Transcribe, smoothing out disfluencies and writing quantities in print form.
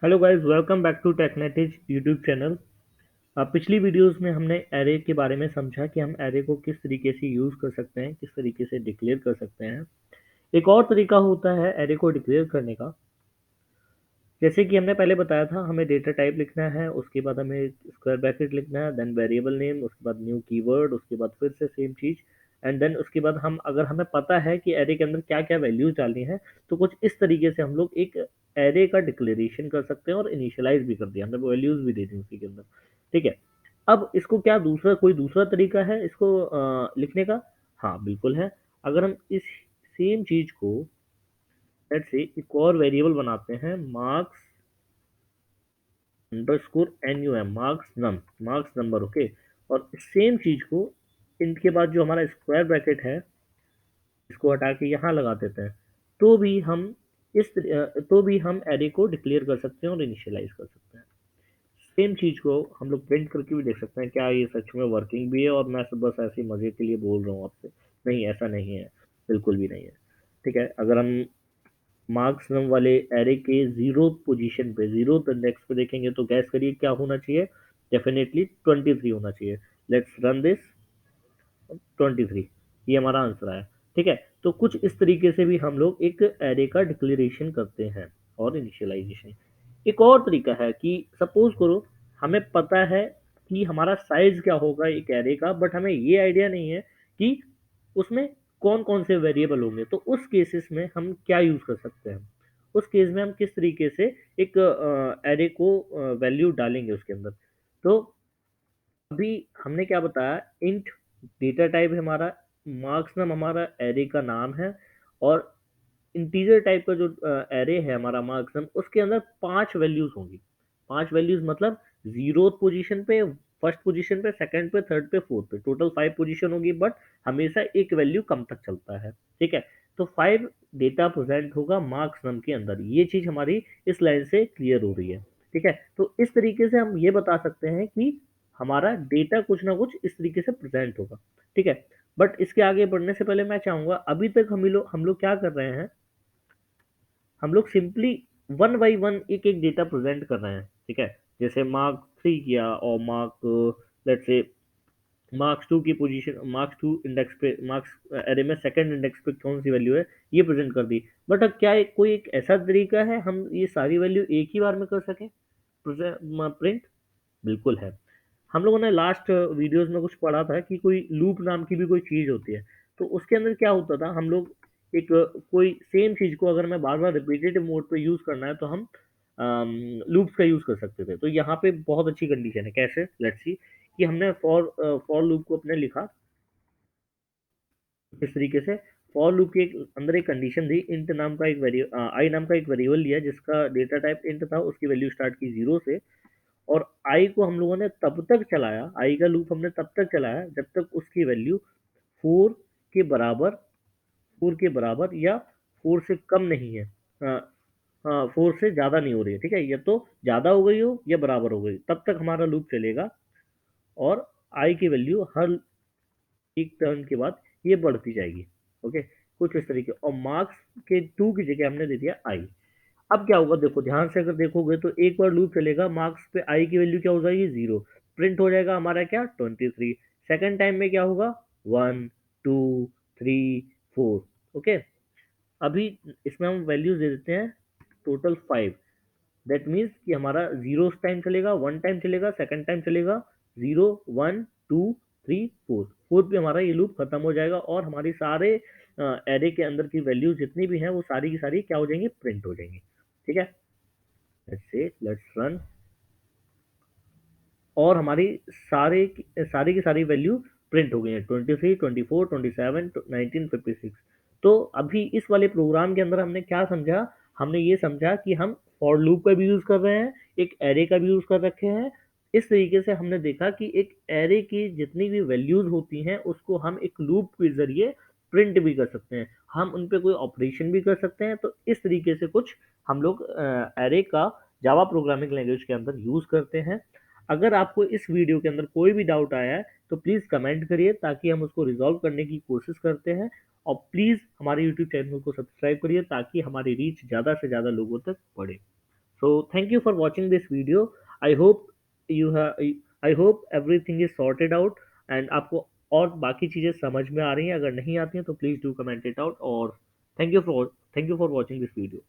Hello guys, welcome back to Technetiz YouTube channel. पिछली videos में हमने एरे के बारे में समझा कि हम एरे को किस तरीके से यूज़ कर सकते हैं, किस तरीके से डिक्लेयर कर सकते हैं। एक और तरीका होता है एरे को डिक्लेयर करने का। जैसे कि हमने पहले बताया था, हमें डेटा टाइप लिखना है, उसके बाद हमें स्क्वायर ब्रैकेट लिखना है, देन वेरिएबल नेम, उसके बाद न्यू कीवर्ड, उसके बाद फिर से सेम चीज़। एंड देन उसके बाद हम अगर हमें पता है कि एरे के अंदर क्या क्या वैल्यूज डालनी है, तो कुछ इस तरीके से हम लोग एक एरे का डिक्लेरेशन कर सकते हैं और इनिशियलाइज भी कर दिया, हमने वैल्यूज भी दे दी उसी के अंदर। ठीक है। अब इसको क्या कोई दूसरा तरीका है इसको लिखने का? हाँ, बिल्कुल है। अगर हम इस सेम चीज को लेट्स से एक और वेरिएबल बनाते हैं, marks underscore NUM, marks number. Okay. और सेम चीज को इनके बाद जो हमारा स्क्वायर ब्रैकेट है, इसको हटा के यहाँ लगा देते हैं, तो भी हम तो भी हम एरे को डिक्लेयर कर सकते हैं और इनिशियलाइज कर सकते हैं। सेम चीज को हम लोग प्रिंट करके भी देख सकते हैं, क्या ये सच में वर्किंग भी है और मैं बस ऐसे मजे के लिए बोल रहा हूँ आपसे। नहीं, ऐसा नहीं है, बिल्कुल भी नहीं है। ठीक है। अगर हम मार्क्स नम वाले एरे के जीरो पोजीशन पे, जीरो इंडेक्स पे देखेंगे तो गैस करिए क्या होना चाहिए। डेफिनेटली 23 होना चाहिए। Let's run this. 23, ये हमारा आंसर आया। ठीक है। तो कुछ इस तरीके से भी हम लोग एक एरे का डिक्लेरेशन करते हैं और इनिशियलाइजेशन। एक और तरीका है कि सपोज करो हमें पता है कि हमारा साइज क्या होगा एक एरे का, बट हमें ये आइडिया नहीं है कि उसमें कौन कौन से वेरिएबल होंगे। तो उस केसेस में हम क्या यूज कर सकते हैं? उस केस में हम किस तरीके से एक एरे को वैल्यू डालेंगे उसके अंदर? तो अभी हमने क्या बताया, इंट डेटा टाइप है हमारा, मार्क्स नाम हमारा एरे का नाम है, और इंटीजर टाइप का जो एरे है हमारा मार्क्स नाम, उसके अंदर 5 वैल्यूज होंगी। 5 वैल्यूज मतलब जीरो पोजीशन पे, फर्स्ट पोजीशन पे, सेकंड पे, थर्ड पे, फोर्थ पे, टोटल 5 पोजीशन होगी, बट हमेशा एक वैल्यू कम तक चलता है। ठीक है। तो 5 डेटा प्रेजेंट होगा मार्क्स नम के अंदर। ये चीज हमारी इस लाइन से क्लियर हो रही है। ठीक है। तो इस तरीके से हम ये बता सकते हैं कि हमारा डेटा कुछ ना कुछ इस तरीके से प्रेजेंट होगा। ठीक है। बट इसके आगे बढ़ने से पहले मैं चाहूंगा, अभी तक हम लोग क्या कर रहे हैं, हम लोग सिंपली वन बाई वन एक एक डेटा प्रेजेंट कर रहे हैं। ठीक है। जैसे मार्क 3 किया, और मार्क लेट्स से मार्क्स 2 की पोजीशन, मार्क्स 2 इंडेक्स पे, मार्क्स एरे में सेकंड इंडेक्स पे कौन सी वैल्यू है, ये प्रेजेंट कर दी। बट अब क्या कोई एक ऐसा तरीका है हम ये सारी वैल्यू एक ही बार में कर सकें प्रिंट? बिल्कुल है। हम लोगों ने लास्ट वीडियोस में कुछ पढ़ा था कि कोई लूप नाम की भी कोई चीज होती है। तो उसके अंदर क्या होता था, हम लोग एक कोई सेम चीज को अगर मैं बार बार रिपीटेटिव मोड पे यूज करना है, तो हम लूप्स का यूज कर सकते थे। तो यहाँ पे बहुत अच्छी कंडीशन है। कैसे? लेट्स सी कि हमने फॉर लूप को अपने लिखा इस तरीके से। फॉर लूप के अंदर एक कंडीशन थी, इंट नाम का एक वेरिएबल, आई नाम का एक वेरिएबल लिया जिसका डेटा टाइप इंट था, उसकी वैल्यू स्टार्ट की जीरो से। और आई को हम लोगों ने तब तक चलाया, आई का लूप हमने तब तक चलाया जब तक उसकी वैल्यू फोर के बराबर, 4 के बराबर या 4 से कम नहीं है। हाँ, 4 से ज़्यादा नहीं हो रही है। ठीक है। ये तो ज़्यादा हो गई हो या बराबर हो गई, तब तक हमारा लूप चलेगा। और आई की वैल्यू हर एक टर्न के बाद ये बढ़ती जाएगी। ओके। कुछ इस तरीके। और मार्क्स के 2 की जगह हमने दे दिया आई। अब क्या होगा, देखो ध्यान से अगर देखोगे तो एक बार लूप चलेगा, मार्क्स पे आई की वैल्यू क्या हो जाएगी, जीरो। प्रिंट हो जाएगा हमारा क्या, 23। सेकंड टाइम में क्या होगा, 1, 2, 3, 4। ओके। अभी इसमें हम वैल्यूज दे देते हैं, टोटल 5। दैट मीन्स कि हमारा जीरो टाइम चलेगा, वन टाइम चलेगा, सेकंड टाइम चलेगा, 0, 1, 2, 3, 4। फोर्थ पे हमारा ये लूप खत्म हो जाएगा और हमारी सारे एरे के अंदर की वैल्यूज जितनी भी हैं वो सारी की सारी क्या हो जाएंगी, प्रिंट हो जाएंगी। ठीक है। Let's say let's run. और हमारी सारी की सारी वैल्यू प्रिंट हो गई है, 23, 24, 27, 19, 56। तो अभी इस वाले प्रोग्राम के अंदर हमने क्या समझा, हमने ये समझा कि हम फॉर लूप का भी यूज कर रहे हैं, एक एरे का भी यूज कर रखे हैं। इस तरीके से हमने देखा कि एक एरे की जितनी भी वैल्यूज होती हैं उसको हम एक लूप के जरिए प्रिंट भी कर सकते हैं, हम उन पे कोई ऑपरेशन भी कर सकते हैं। तो इस तरीके से कुछ हम लोग एरे का जावा प्रोग्रामिंग लैंग्वेज के अंदर यूज करते हैं। अगर आपको इस वीडियो के अंदर कोई भी डाउट आया है तो प्लीज़ कमेंट करिए, ताकि हम उसको रिजॉल्व करने की कोशिश करते हैं। और प्लीज़ हमारे यूट्यूब चैनल को सब्सक्राइब करिए ताकि हमारी रीच ज़्यादा से ज़्यादा लोगों तक बढ़े। So thank you for watching this video. I hope you have I hope everything is sorted out and आपको और बाकी चीजें समझ में आ रही हैं। अगर नहीं आती हैं तो please do comment it out. और thank you for watching this video.